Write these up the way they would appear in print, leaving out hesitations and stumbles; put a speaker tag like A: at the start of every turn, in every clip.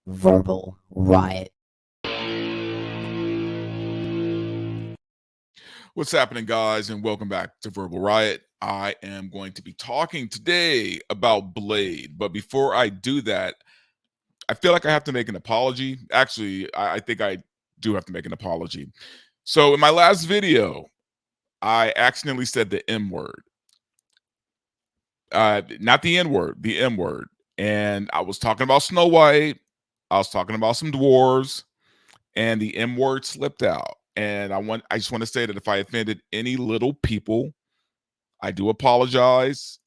A: Verbal riot.
B: What's happening, guys, and welcome back to Verbal Riot. I am going to be talking today about Blade, but before I do that, I feel like I have to make an apology. Actually, I think I do have to make an apology. So in my last video, I accidentally said the M word. Not the N word, the M word. And I was talking about Snow White, I was talking about some dwarves, and the M word slipped out. And I just want to say that if I offended any little people, I do apologize.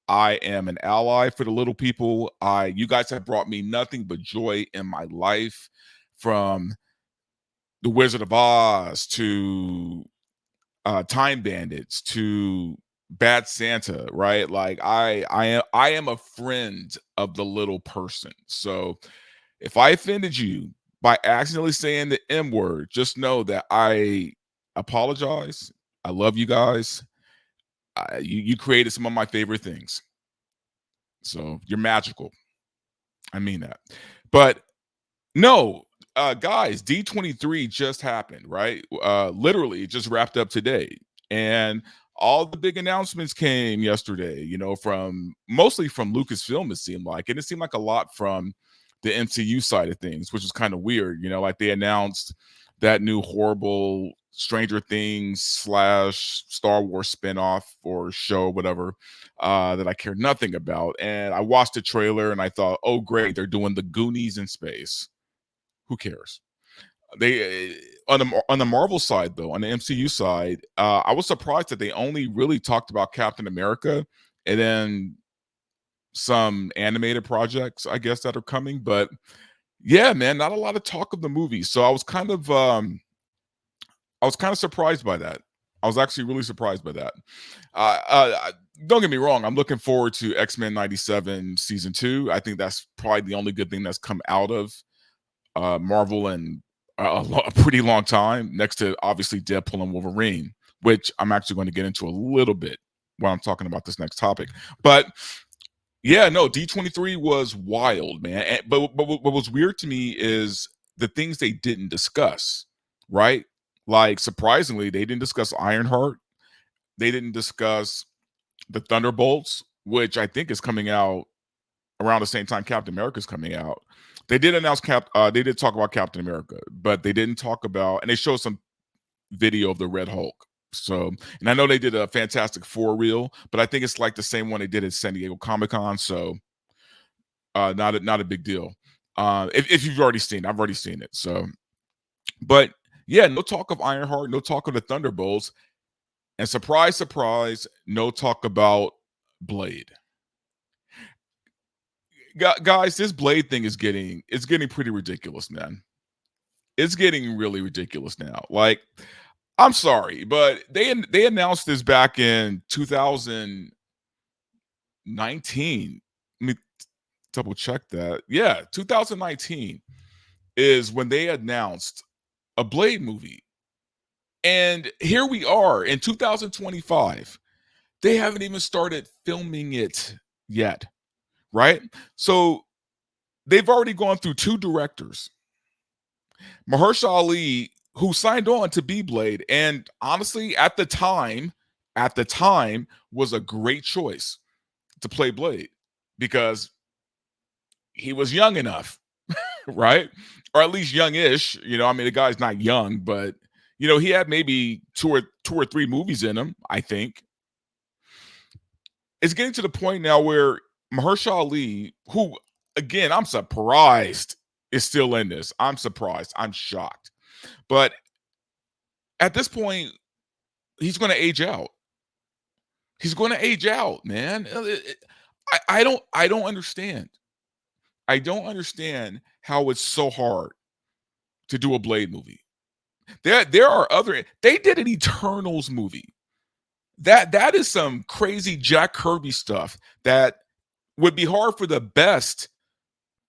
B: I am an ally for the little people. You guys have brought me nothing but joy in my life, from the Wizard of Oz to Time Bandits to Bad Santa, right? Like I am a friend of the little person. So if I offended you by accidentally saying the M word, just know that I apologize. I love you guys. You created some of my favorite things. So you're magical. I mean that. But no, guys, D23 just happened, right? Literally just wrapped up today. And all the big announcements came yesterday, from mostly from Lucasfilm, it seemed like. And it seemed like a lot from the MCU side of things, which is kind of weird. Like they announced that new horrible Stranger Things / Star Wars spinoff or show, whatever, that I care nothing about. And I watched the trailer and I thought, oh, great, they're doing the Goonies in space. Who cares? They on the Marvel side, though, on the MCU side, I was surprised that they only really talked about Captain America and then some animated projects, I guess, that are coming. But yeah, man, not a lot of talk of the movie. So I was kind of surprised by that. I was actually really surprised by that. Don't get me wrong. I'm looking forward to X-Men 97 season 2. I think that's probably the only good thing that's come out of Marvel in a pretty long time, next to obviously Deadpool and Wolverine, which I'm actually going to get into a little bit when I'm talking about this next topic. But yeah, no, D23 was wild, man. But what was weird to me is the things they didn't discuss, right? Like, surprisingly, they didn't discuss Ironheart. They didn't discuss the Thunderbolts, which I think is coming out around the same time Captain America's coming out. They did announce they did talk about Captain America, but they didn't talk about, and they showed some video of the Red Hulk. So, and I know they did a Fantastic Four reel, but I think it's like the same one they did at San Diego Comic-Con. So, not a big deal. If you've already seen it, I've already seen it. So, but yeah, no talk of Ironheart, no talk of the Thunderbolts, and surprise, surprise, no talk about Blade. Guys, this Blade thing is getting pretty ridiculous, man. It's getting really ridiculous now. Like, I'm sorry, but they announced this back in 2019. Let me double check that. Yeah, 2019 is when they announced a Blade movie. And here we are in 2025. They haven't even started filming it yet, right? So they've already gone through 2 directors. Mahershala Ali, who signed on to be Blade, and honestly, at the time, was a great choice to play Blade because he was young enough, right? Or at least youngish. I mean, the guy's not young, but he had maybe two or three movies in him, I think. It's getting to the point now where Mahershala Ali, who again, I'm surprised is still in this. I'm surprised. I'm shocked. But at this point, he's going to age out. He's going to age out, man. I don't understand. I don't understand how it's so hard to do a Blade movie. There are other. They did an Eternals movie. That is some crazy Jack Kirby stuff that would be hard for the best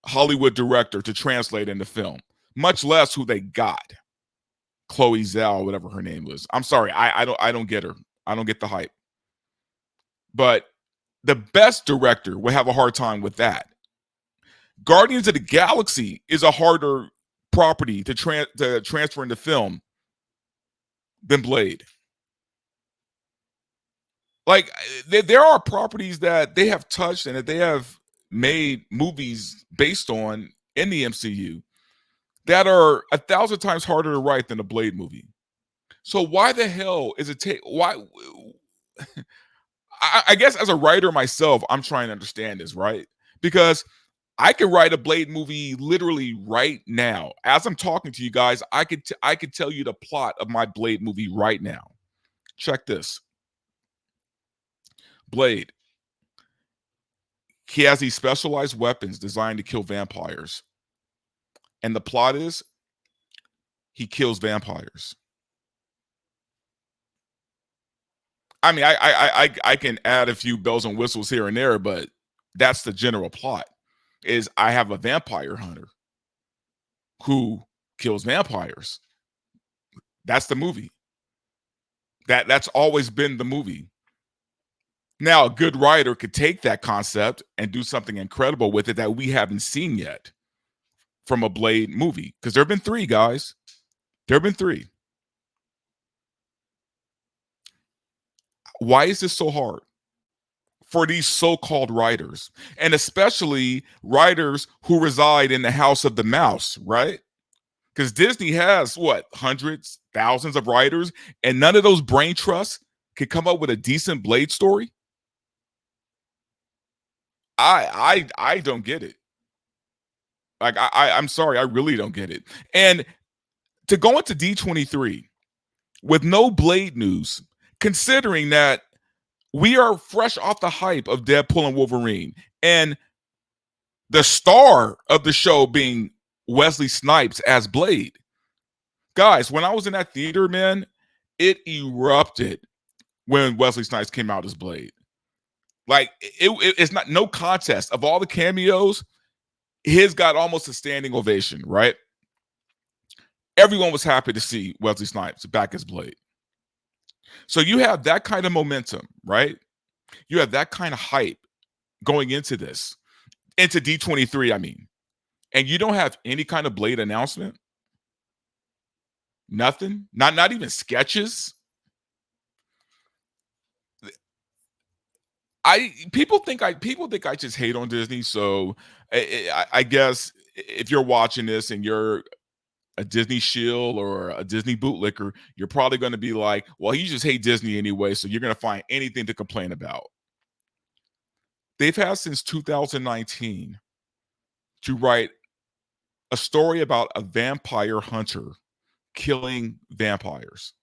B: Hollywood director to translate into film, much less who they got. Chloe Zhao, whatever her name was. I'm sorry, I don't get her. I don't get the hype. But the best director would have a hard time with that. Guardians of the Galaxy is a harder property to transfer into film than Blade. Like there are properties that they have touched and that they have made movies based on in the MCU that are 1,000 times harder to write than a Blade movie. So why the hell is it take? Why? I guess as a writer myself, I'm trying to understand this, right? Because I could write a Blade movie literally right now. As I'm talking to you guys, I could tell you the plot of my Blade movie right now. Check this. Blade. He has these specialized weapons designed to kill vampires. And the plot is he kills vampires. I mean, I can add a few bells and whistles here and there, but that's the general plot. Is I have a vampire hunter who kills vampires. That's the movie. That's always been the movie. Now, a good writer could take that concept and do something incredible with it that we haven't seen yet from a Blade movie. Because there have been 3, guys. There have been 3. Why is this so hard for these so-called writers, and especially writers who reside in the house of the mouse, right? Because Disney has what, hundreds, thousands of writers, and none of those brain trusts could come up with a decent Blade story. I don't get it. Like I'm sorry, I really don't get it. And to go into D23 with no Blade news, considering that we are fresh off the hype of Deadpool and Wolverine, and the star of the show being Wesley Snipes as Blade. Guys, when I was in that theater, man, it erupted when Wesley Snipes came out as Blade. Like it's not no contest. Of all the cameos, his got almost a standing ovation, right? Everyone was happy to see Wesley Snipes back as Blade. So you have that kind of momentum, right? You have that kind of hype going into this, into D23, I mean. And you don't have any kind of Blade announcement? Nothing? Not even sketches? People think I just hate on Disney. So I guess if you're watching this and you're a Disney shill or a Disney bootlicker, you're probably going to be like, well, you just hate Disney anyway, so you're going to find anything to complain about. They've had since 2019 to write a story about a vampire hunter killing vampires.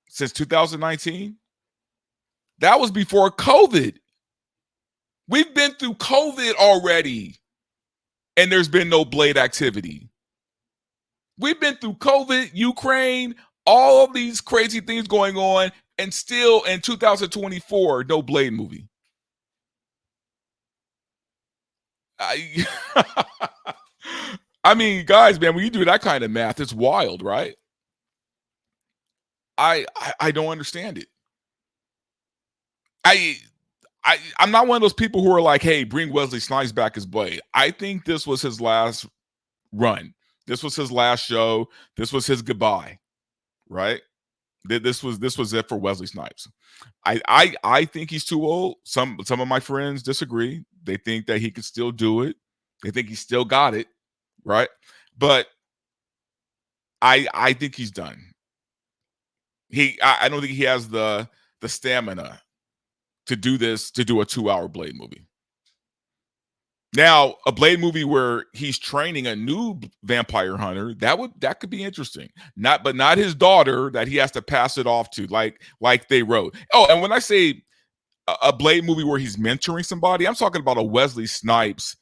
B: Since 2019? That was before COVID. We've been through COVID already, and there's been no Blade activity. We've been through COVID, Ukraine, all of these crazy things going on, and still in 2024, no Blade movie. I mean, guys, man, when you do that kind of math, it's wild, right? I don't understand it. I'm not one of those people who are like, hey, bring Wesley Snipes back as Blade. I think this was his last run. This was his last show. This was his goodbye, right? This was it for Wesley Snipes. I think he's too old. Some of my friends disagree. They think that he could still do it. They think he still got it, right? But I think he's done. I don't think he has the stamina to do this, to do a 2-hour Blade movie. Now, a Blade movie where he's training a new vampire hunter, that could be interesting. Not his daughter that he has to pass it off to, like they wrote. Oh, and when I say a Blade movie where he's mentoring somebody, I'm talking about a Wesley Snipes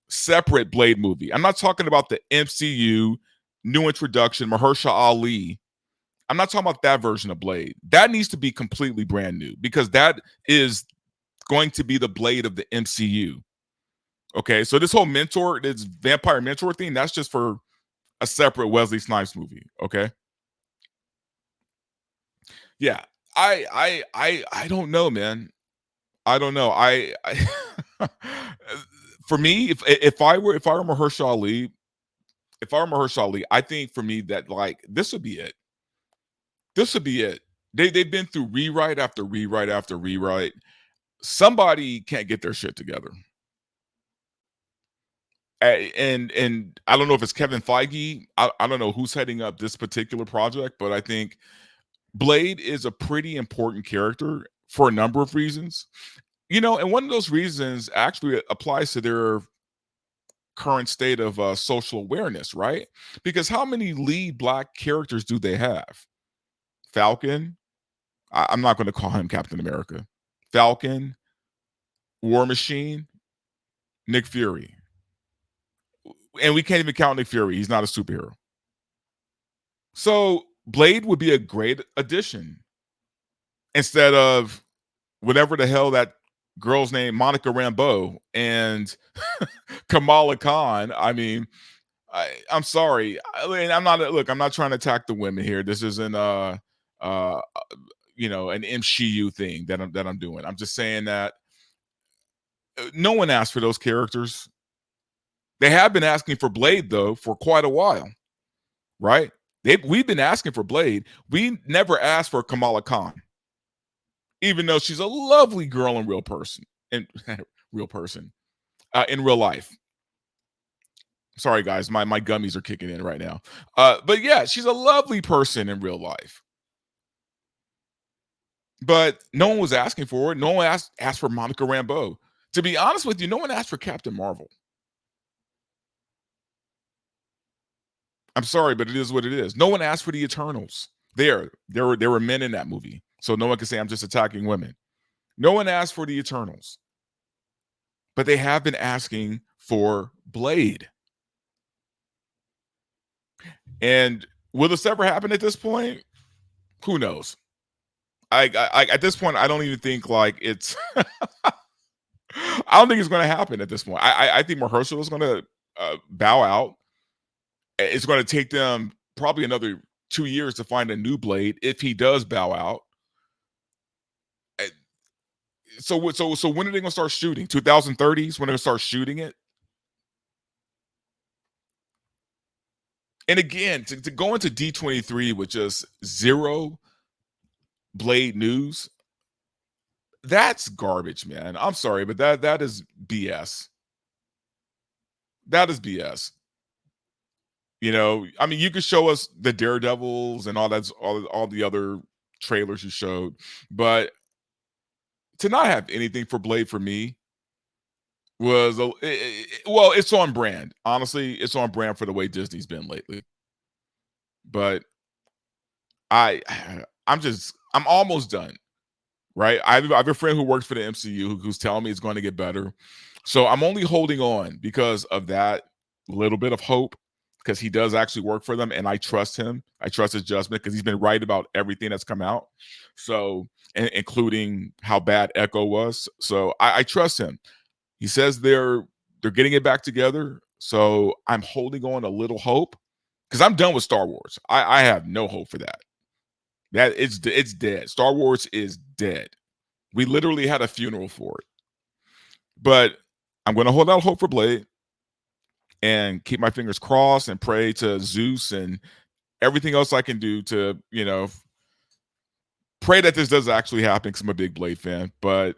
B: separate Blade movie. I'm not talking about the MCU new introduction, Mahershala Ali. I'm not talking about that version of Blade. That needs to be completely brand new, because that is going to be the Blade of the MCU. Okay, so this whole this vampire mentor thing, that's just for a separate Wesley Snipes movie. Okay, yeah, I don't know, man. I don't know. I For me, if I were Mahershala Ali, I think for me that like this would be it. This would be it. They've been through rewrite after rewrite after rewrite. Somebody can't get their shit together. And I don't know if it's Kevin Feige. I don't know who's heading up this particular project, but I think Blade is a pretty important character for a number of reasons. And one of those reasons actually applies to their current state of social awareness, right? Because how many lead black characters do they have? Falcon. I'm not going to call him Captain America. Falcon, War Machine, Nick Fury. And we can't even count Nick Fury. He's not a superhero. So Blade would be a great addition instead of whatever the hell that girl's name, Monica Rambeau and Kamala Khan. I mean, I'm sorry. I'm not trying to attack the women here. This isn't uh an MCU thing that I'm doing. I'm just saying that no one asked for those characters. They have been asking for Blade though for quite a while, right? We've been asking for Blade. We never asked for Kamala Khan, even though she's a lovely girl in real person, in real person, in real life. Sorry, guys, my gummies are kicking in right now. But yeah, she's a lovely person in real life. But no one was asking for it. No one asked for Monica Rambeau. To be honest with you, no one asked for Captain Marvel. I'm sorry, but it is what it is. No one asked for the Eternals. There were men in that movie, so no one can say I'm just attacking women. No one asked for the Eternals, but they have been asking for Blade. And will this ever happen at this point? Who knows? I at this point, I don't even think like it's. I don't think it's going to happen at this point. I think Mahershala is going to bow out. It's going to take them probably another 2 years to find a new Blade if he does bow out. So when are they going to start shooting? 2030s when they're going to start shooting it? And again, to go into D23 with just zero Blade news, that's garbage, man. I'm sorry, but that is BS. That is BS. I mean, you could show us the Daredevils and all the other trailers you showed, but to not have anything for Blade for me was well, it's on brand. Honestly, it's on brand for the way Disney's been lately. But I I'm almost done. Right? I have a friend who works for the MCU who's telling me it's going to get better. So I'm only holding on because of that little bit of hope, because he does actually work for them and I trust him. I trust his judgment because he's been right about everything that's come out. So, including how bad Echo was. So I trust him. He says they're getting it back together. So I'm holding on a little hope because I'm done with Star Wars. I have no hope for that. That it's dead. Star Wars is dead. We literally had a funeral for it. But I'm going to hold out hope for Blade and keep my fingers crossed and pray to Zeus and everything else I can do to, pray that this does actually happen because I'm a big Blade fan. But,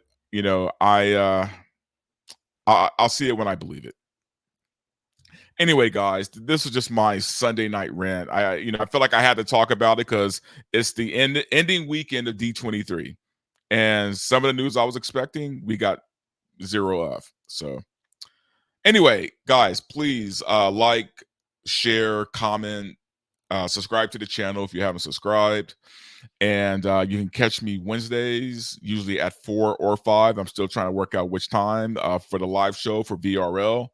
B: I'll see it when I believe it. Anyway, guys, this was just my Sunday night rant. I feel like I had to talk about it because it's the ending weekend of D23. And some of the news I was expecting, we got zero of. So anyway, guys, please like, share, comment, subscribe to the channel if you haven't subscribed. And you can catch me Wednesdays, usually at 4 or 5. I'm still trying to work out which time for the live show for VRL.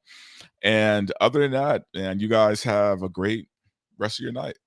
B: And other than that, and you guys have a great rest of your night.